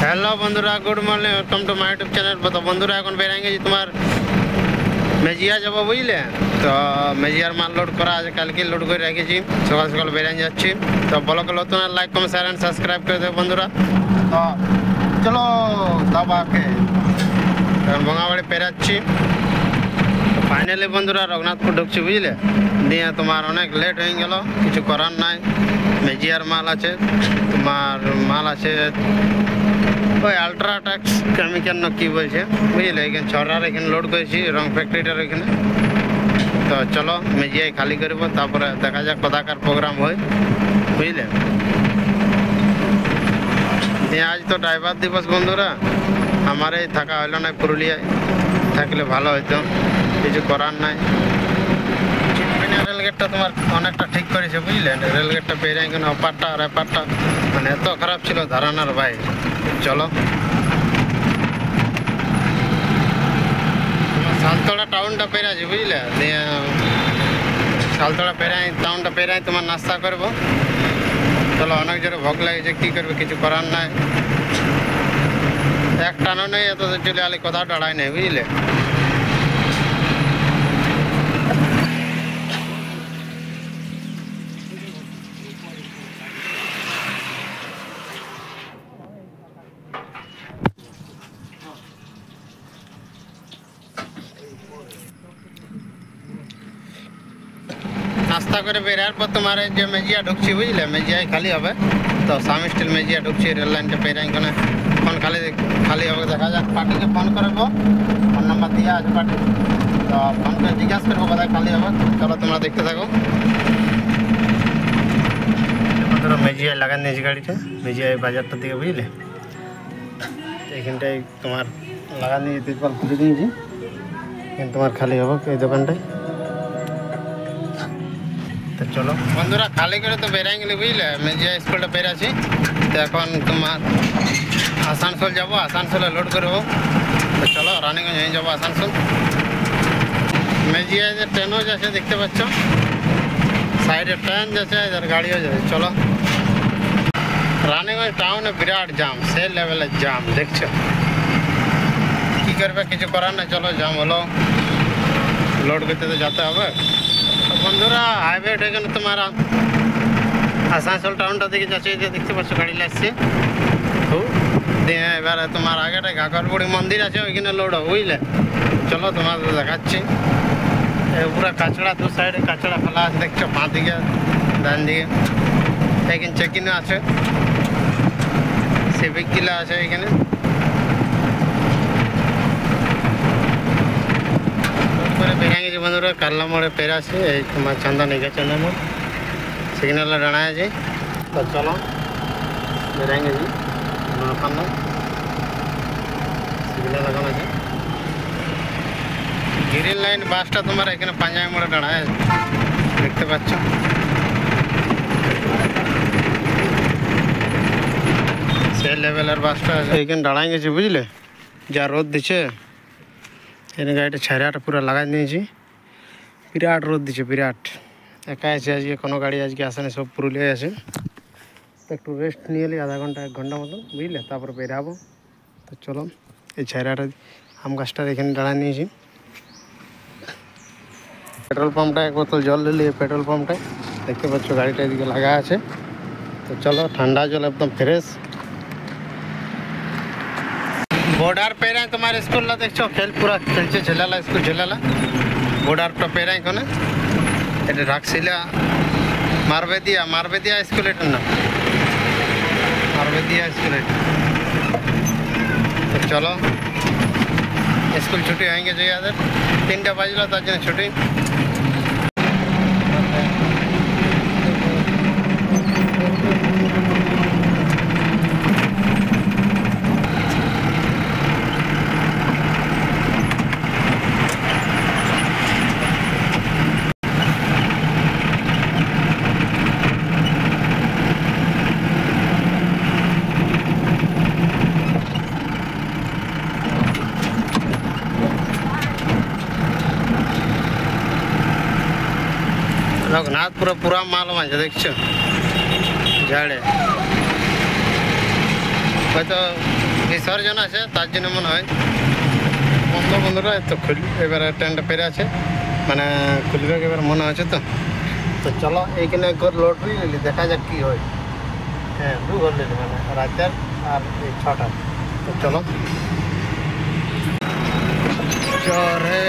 Hello बंधुरा good morning welcome to my YouTube channel. तो बंधुरा এখন বেরাঙ্গে যে তোমার মেজিয়া যাব বুঝলে। তো মেজিয়ার মাল লোড করা আছে, কালকে লোড করে রেখেছি, সকাল সকাল বেরাঙ্গে যাচ্ছি। তো ব্লগ নতুন like comment share and subscribe করে দেবো বন্ধুরা। তো চলো দাবাকে এখন বঙ্গাবাড়ি পেরাচ্ছি। তো ফাইনালি বন্ধুরা রঘুনাথপুর ঢুকছি বুঝলে। দিয়ে তোমার অনেক লেট হয়ে গেল, কিছু করার নাই। মেজিয়ার মাল আছে, তোমার মাল আছে ওই আলট্রাটেক্স কেমিক্যাল না কি বলছে বুঝলে। এখানে ছড়ার এখানে লোড করেছি রং ফ্যাক্টরিটার এখানে। তো চলো মেজিয়াই খালি করব, তারপরে দেখা যাক কোথাকার প্রোগ্রাম হয় বুঝলে। আজ তো ড্রাইভার দিবস বন্ধুরা, আমার এই থাকা হইল না পুরুলিয়ায়, থাকলে ভালো হইতো, কিছু করার নাই। রেলগেটটা তোমার অনেকটা ঠিক করেছে বুঝলে। রেলগেটটা পেয়ে যায় কেন, অপারটা আর এপারটা মানে এত খারাপ ছিল ধারণার বাইরে। চলো সালতলা টাউনটা পেরাছি বুঝলে। দিয়ে সালতলা পেরাই টাউনটা পেরাই তোমার নাস্তা করবো। চলো অনেক জোরে ভোগ লাগছে, কী করবে কিছু করার নাই। এক টানো নেই, এত চলে আলি কোথাও দাঁড়ায় নেই বুঝলে। নাস্তা করে বেরার পর তোমার যে মেজিয়া ঢুকছি বুঝলে, মেজিয়ায় খালি হবে। তো স্বামী স্টিল মেজিয়া ঢুকছি, রেল লাইনটা পেরাই কেন ফোন খালি হবে। দেখা যাক, পার্টিকে ফোন করবো, ফোন নাম্বার দেওয়া আছে পার্টি। তো ফোন করে জিজ্ঞাসা করবো কোথায় খালি হবে। চলো তোমরা দেখতে থাকো। মেজিয়ায় লাগান নিয়েছি গাড়িটা, মেজিয়ায় বাজারটা দিকে বুঝলে। এইখানটায় তোমার লাগান নিয়ে তিরপাল খুলে দিয়েছি, এখানে তোমার খালি হবে এই দোকানটায়। তো চলো বন্ধুরা খালি করে তো বেরাই গেলি বুঝলে। মেজিয়া স্কুলটা বেরাছি। তো এখন তোমার আসানসোল যাবো, আসানসোলে লোড করবো। তো চলো রানীগঞ্জ হয়ে যাবো আসানসোল। মেজিয়া যে ট্রেনও যাচ্ছে দেখতে পাচ্ছ, সাইডে ট্রেন যাচ্ছে, এদের গাড়িও যাচ্ছে। চলো রানীগঞ্জ টাউনে বিরাট জাম, সেই লেভেলের জাম দেখছো। কী করবে কিছু করার না, চলো জাম হলো, লোড করতে তো যেতে হবে। বন্ধুরা হাইওয়ে এখানে তোমার আসানসোল টাউনটা দিকে যাচ্ছে, দেখতে পাচ্ছ গাড়ি লাগছে। দিয়ে এবারে তোমার আগেটা ঘাগরবুড়ি মন্দির আছে, ওইখানে লোড হবে বুঝলে। চলো তোমাদের দেখাচ্ছি। পুরো কাঁচড়া, দু সাইডে কাঁচড়া ফেলা আছে দেখছো, বাঁ দিকে ডান দিকে। এখানে চেকিং আছে, সিভিক কিলা আছে এখানে। বেরিয়ে গেছি বন্ধুরা, কাল্লা মোড়ে পেরাছি। এই তোমার চান্দা নিয়ে গেছে মোড়, সিগনালে দাঁড়ায় আছে। তো চলো বেরিয়ে গেছি, ওখানে সিগনাল লাগানো আছে। গ্রিন লাইন বাসটা তোমার এখানে পাঞ্জাবি মোড়ে দাঁড়ায় আছে, দেখতে পাচ্ছ। সেই লেভেলের বাসটা এখানে দাঁড়ায় গেছি বুঝলে। যা রোদ দিচ্ছে, এখানে গাড়িটা ছাইরাটা পুরো লাগাই দিয়েছি। বিরাট রোদ দিচ্ছে, বিরাট। একা আছে আজকে, কোনো গাড়ি আজকে আসেনি, সব পুরুলিয়ায় আছে। একটু রেস্ট নিয়ে এলি আধা ঘন্টা 1 ঘন্টা মতো বুঝলে, তারপর বেরাবো। তো চলো এই ছাইরাটা আম গাছটার এখানে দাঁড়ায় নিয়েছি। পেট্রোল পাম্পটা 1 বোতল জল নিলি, পেট্রোল পাম্পটায় দেখতে পাচ্ছ গাড়িটা এদিকে লাগা আছে। তো চলো ঠান্ডা জল একদম ফ্রেশ। বর্ডার পেরাই তোমার স্কুলটা দেখছো, পুরা খেলছে ছেলেলা, স্কুল ছেলেলা। বর্ডারটা পেরাই কোনে এটা রাখছিলা মারবেদিয়া স্কুল, এটার নাম মারবেদিয়া স্কুল। তো চলো স্কুল ছুটি হয়ে গেছে, যাদের 3টা বাজলো, তার জন্য ছুটি। रघुनाथपुर पूरा माल माझे देखो झाड़े तो বিসর্জন আছে, তার জন্য মনে হয় বন্ধ। বন্ধুরা তো এবারে ট্রেনটা পেরে আছে, মানে খুলবে এবার মনে হচ্ছে। তো চলো এইখানে একবার লটারি নিলি, দেখা যাক কি হয়। হ্যাঁ 2 ঘন্টা মানে রাতের আর এই 6টা। তো চলো চরে